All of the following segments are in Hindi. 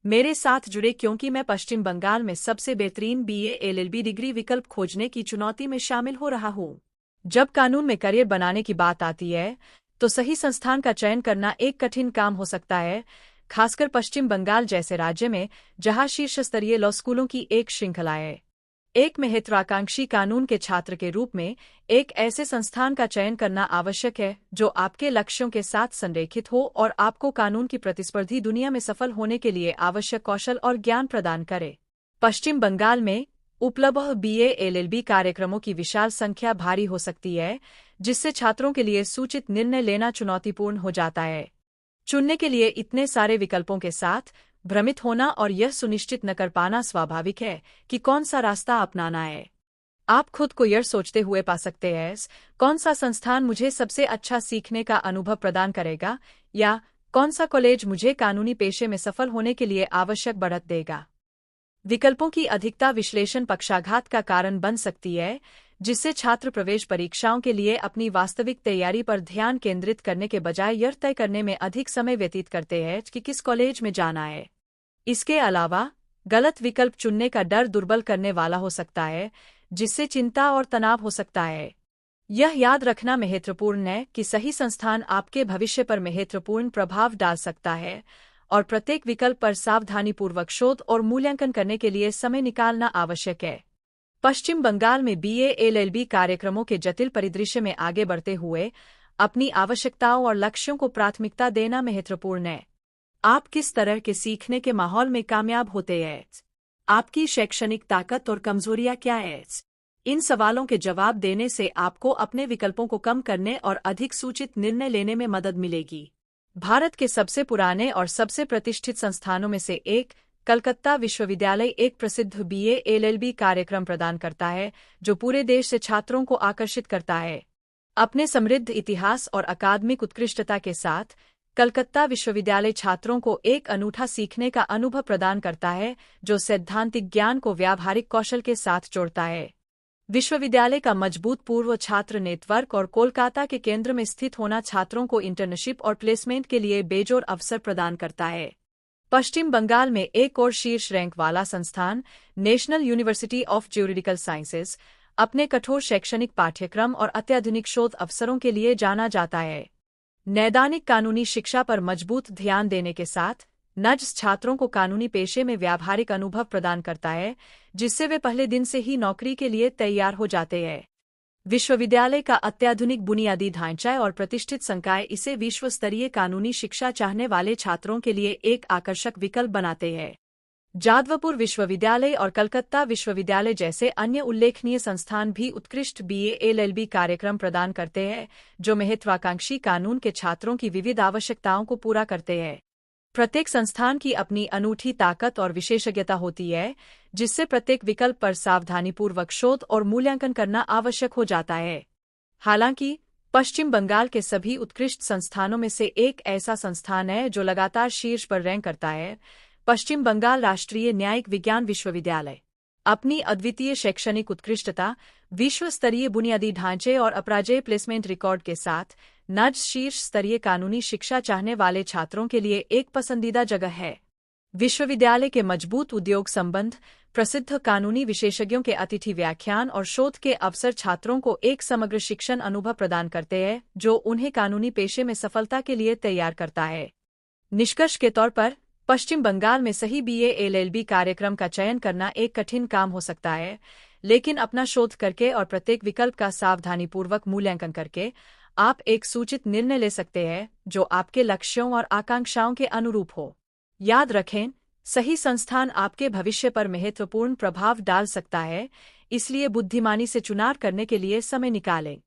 मेरे साथ जुड़े क्योंकि मैं पश्चिम बंगाल में सबसे बेहतरीन बीए एलएलबी डिग्री विकल्प खोजने की चुनौती में शामिल हो रहा हूँ। जब कानून में करियर बनाने की बात आती है तो सही संस्थान का चयन करना एक कठिन काम हो सकता है, खासकर पश्चिम बंगाल जैसे राज्य में जहां शीर्ष स्तरीय लॉ स्कूलों की एक श्रृंखला है। एक महत्वाकांक्षी कानून के छात्र के रूप में एक ऐसे संस्थान का चयन करना आवश्यक है जो आपके लक्ष्यों के साथ संरेखित हो और आपको कानून की प्रतिस्पर्धी दुनिया में सफल होने के लिए आवश्यक कौशल और ज्ञान प्रदान करे। पश्चिम बंगाल में उपलब्ध बीए एलएलबी कार्यक्रमों की विशाल संख्या भारी हो सकती है, जिससे छात्रों के लिए सूचित निर्णय लेना चुनौतीपूर्ण हो जाता है। चुनने के लिए इतने सारे विकल्पों के साथ भ्रमित होना और यह सुनिश्चित न कर पाना स्वाभाविक है कि कौन सा रास्ता अपनाना है। आप खुद को यह सोचते हुए पा सकते हैं, कौन सा संस्थान मुझे सबसे अच्छा सीखने का अनुभव प्रदान करेगा, या कौन सा कॉलेज मुझे कानूनी पेशे में सफल होने के लिए आवश्यक बढ़त देगा। विकल्पों की अधिकता विश्लेषण पक्षाघात का कारण बन सकती है, जिससे छात्र प्रवेश परीक्षाओं के लिए अपनी वास्तविक तैयारी पर ध्यान केंद्रित करने के बजाय यह तय करने में अधिक समय व्यतीत करते हैं कि किस कॉलेज में जाना है। इसके अलावा गलत विकल्प चुनने का डर दुर्बल करने वाला हो सकता है, जिससे चिंता और तनाव हो सकता है। यह याद रखना महत्वपूर्ण है कि सही संस्थान आपके भविष्य पर महत्वपूर्ण प्रभाव डाल सकता है और प्रत्येक विकल्प पर सावधानीपूर्वक शोध और मूल्यांकन करने के लिए समय निकालना आवश्यक है। पश्चिम बंगाल में बीए एलएलबी कार्यक्रमों के जटिल परिदृश्य में आगे बढ़ते हुए अपनी आवश्यकताओं और लक्ष्यों को प्राथमिकता देना महत्वपूर्ण है। आप किस तरह के सीखने के माहौल में कामयाब होते हैं? आपकी शैक्षणिक ताकत और कमजोरियां क्या हैं? इन सवालों के जवाब देने से आपको अपने विकल्पों को कम करने और अधिक सूचित निर्णय लेने में मदद मिलेगी। भारत के सबसे पुराने और सबसे प्रतिष्ठित संस्थानों में से एक, कलकत्ता विश्वविद्यालय एक प्रसिद्ध बीए एलएलबी कार्यक्रम प्रदान करता है जो पूरे देश से छात्रों को आकर्षित करता है। अपने समृद्ध इतिहास और अकादमिक उत्कृष्टता के साथ कलकत्ता विश्वविद्यालय छात्रों को एक अनूठा सीखने का अनुभव प्रदान करता है जो सैद्धांतिक ज्ञान को व्यावहारिक कौशल के साथ जोड़ता है। विश्वविद्यालय का मजबूत पूर्व छात्र नेटवर्क और कोलकाता के केंद्र में स्थित होना छात्रों को इंटर्नशिप और प्लेसमेंट के लिए बेजोड़ अवसर प्रदान करता है। पश्चिम बंगाल में एक और शीर्ष रैंक वाला संस्थान, national university of juridical sciences, अपने कठोर शैक्षणिक पाठ्यक्रम और अत्याधुनिक शोध अवसरों के लिए जाना जाता है। नैदानिक कानूनी शिक्षा पर मजबूत ध्यान देने के साथ नज्स छात्रों को कानूनी पेशे में व्यावहारिक अनुभव प्रदान करता है, जिससे वे पहले दिन से ही नौकरी के लिए तैयार हो जाते हैं। विश्वविद्यालय का अत्याधुनिक बुनियादी ढांचा और प्रतिष्ठित संकाय इसे विश्व स्तरीय कानूनी शिक्षा चाहने वाले छात्रों के लिए एक आकर्षक विकल्प बनाते हैं। जादवपुर विश्वविद्यालय और कलकत्ता विश्वविद्यालय जैसे अन्य उल्लेखनीय संस्थान भी उत्कृष्ट बीए एलएलबी कार्यक्रम प्रदान करते हैं जो महत्वाकांक्षी कानून के छात्रों की विविध आवश्यकताओं को पूरा करते हैं। प्रत्येक संस्थान की अपनी अनूठी ताकत और विशेषज्ञता होती है, जिससे प्रत्येक विकल्प पर सावधानीपूर्वक शोध और मूल्यांकन करना आवश्यक हो जाता है। हालांकि पश्चिम बंगाल के सभी उत्कृष्ट संस्थानों में से एक ऐसा संस्थान है जो लगातार शीर्ष पर रैंक करता है, पश्चिम बंगाल राष्ट्रीय न्यायिक विज्ञान विश्वविद्यालय। अपनी अद्वितीय शैक्षणिक उत्कृष्टता, विश्व स्तरीय बुनियादी ढांचे और अपराजेय प्लेसमेंट रिकॉर्ड के साथ नज्स शीर्ष स्तरीय कानूनी शिक्षा चाहने वाले छात्रों के लिए एक पसंदीदा जगह है। विश्वविद्यालय के मजबूत उद्योग संबंध, प्रसिद्ध कानूनी विशेषज्ञों के अतिथि व्याख्यान और शोध के अवसर छात्रों को एक समग्र शिक्षण अनुभव प्रदान करते हैं जो उन्हें कानूनी पेशे में सफलता के लिए तैयार करता है। निष्कर्ष के तौर पर पश्चिम बंगाल में सही बीए एलएलबी कार्यक्रम का चयन करना एक कठिन काम हो सकता है, लेकिन अपना शोध करके और प्रत्येक विकल्प का सावधानीपूर्वक मूल्यांकन करके आप एक सूचित निर्णय ले सकते हैं जो आपके लक्ष्यों और आकांक्षाओं के अनुरूप हो। याद रखें, सही संस्थान आपके भविष्य पर महत्वपूर्ण प्रभाव डाल सकता है, इसलिए बुद्धिमानी से चुनाव करने के लिए समय निकालें।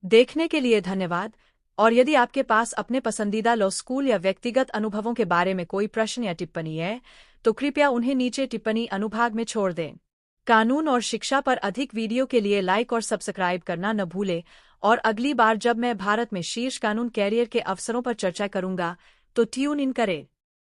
देखने के लिए धन्यवाद, और यदि आपके पास अपने पसंदीदा लॉ स्कूल या व्यक्तिगत अनुभवों के बारे में कोई प्रश्न या टिप्पणी है, तो कृपया उन्हें नीचे टिप्पणी अनुभाग में छोड़ दें। कानून और शिक्षा पर अधिक वीडियो के लिए लाइक और सब्सक्राइब करना न भूलें, और अगली बार जब मैं भारत में शीर्ष कानून कैरियर के अवसरों पर चर्चा करूंगा, तो ट्यून इन करें।